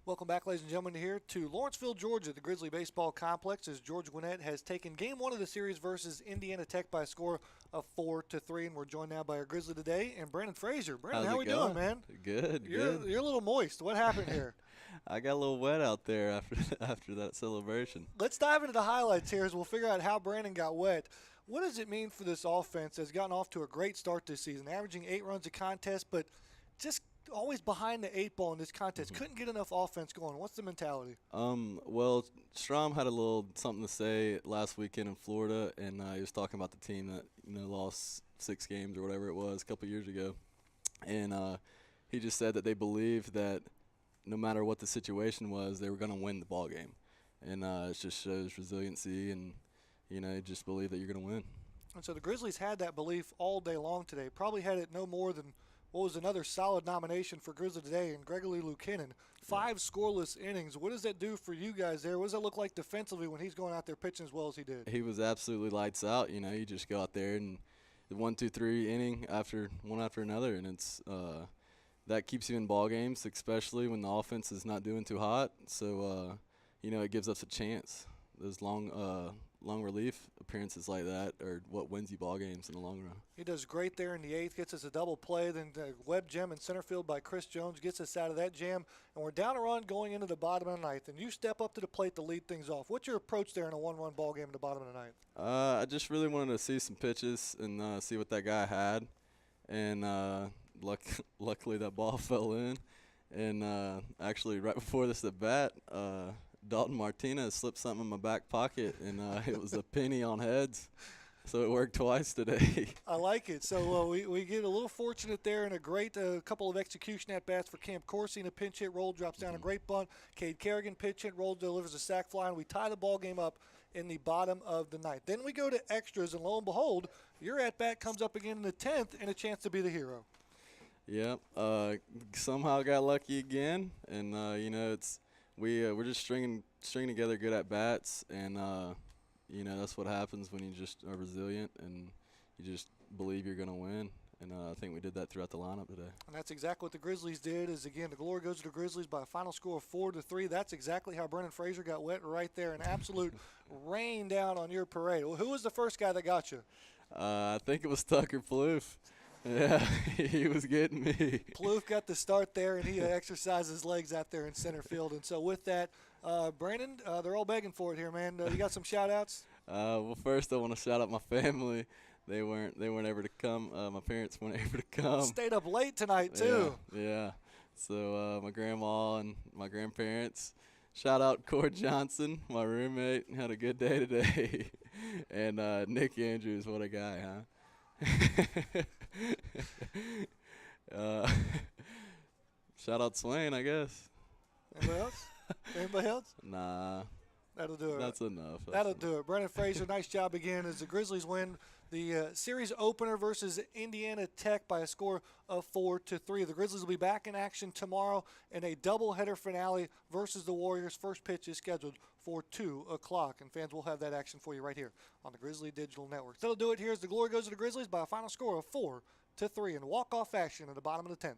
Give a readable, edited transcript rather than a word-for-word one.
Welcome back, ladies and gentlemen, here to Lawrenceville, Georgia, the Grizzly Baseball Complex, as George Gwinnett has taken Game 1 of the series versus Indiana Tech by a score of 4-3, and we're joined now by our Grizzly today, and Brandon Frazier. Brandon, how we doing, man? Good, You're a little moist. What happened here? I got a little wet out there after that celebration. Let's dive into the highlights here as we'll figure out how Brandon got wet. What does it mean for this offense that's gotten off to a great start this season, averaging 8 runs a contest, but just always behind the 8 ball in this contest? Couldn't get enough offense going. What's the mentality? Well, Strom had a little something to say last weekend in Florida, and he was talking about the team that lost 6 games or whatever it was a couple years ago, and he just said that they believed that no matter what the situation was, they were going to win the ball game, and it just shows resiliency, and just believe that you're going to win. And so the Grizzlies had that belief all day long today. Probably had it no more than what was another solid nomination for Grizzly today, and Grizzly Lukinnon. 5 scoreless innings. What does that do for you guys there? What does that look like defensively when he's going out there pitching as well as he did? He was absolutely lights out. You just go out there and the 1, 2, 3 inning one after another, and it's that keeps you in ball games, especially when the offense is not doing too hot. So it gives us a chance. Those long relief appearances like that are what wins you ball games in the long run. He does great there in the 8th, gets us a double play, then the web gem in center field by Chris Jones gets us out of that jam, and we're down a run going into the bottom of the 9th, and you step up to the plate to lead things off. What's your approach there in a 1-run ball game in the bottom of the 9th? I just really wanted to see some pitches and see what that guy had, and luckily that ball fell in, and actually right before this at bat, Dalton Martinez slipped something in my back pocket, and it was a penny on heads, so it worked twice today. I like it. So we get a little fortunate there, and a great couple of execution at-bats for Camp Corsi, and a pinch hit roll, drops down a great bunt. Cade Kerrigan pitch hit roll, delivers a sac fly, and we tie the ball game up in the bottom of the 9th. Then we go to extras, and lo and behold, your at-bat comes up again in the 10th, and a chance to be the hero. Yep. Somehow got lucky again, and we're just stringing together good at bats, and that's what happens when you just are resilient and you just believe you're going to win. And I think we did that throughout the lineup today. And that's exactly what the Grizzlies did. Is again, the glory goes to the Grizzlies by a final score of 4-3. That's exactly how Brennan Frazier got wet right there. An absolute rain down on your parade. Well, who was the first guy that got you? I think it was Tucker Plouffe. Yeah, he was getting me. Plouffe got the start there, and he exercised his legs out there in center field. And so with that, Brandon, they're all begging for it here, man. You got some shout-outs? Well, first I want to shout out my family. They weren't able to come. My parents weren't able to come. Stayed up late tonight too. Yeah. So my grandma and my grandparents. Shout out Cord Johnson, my roommate. Had a good day today. And Nick Andrews, what a guy, huh? Shout out Swain, I guess. Anybody else? Anybody else? Nah. That'll do it. That's enough. That'll do it. Brennan Frazier, nice job again as the Grizzlies win the series opener versus Indiana Tech by a score of 4-3. The Grizzlies will be back in action tomorrow in a doubleheader finale versus the Warriors. First pitch is scheduled for 2 o'clock, and fans will have that action for you right here on the Grizzly Digital Network. That'll do it here as the glory goes to the Grizzlies by a final score of 4-3 in walk-off fashion in the bottom of the 10th.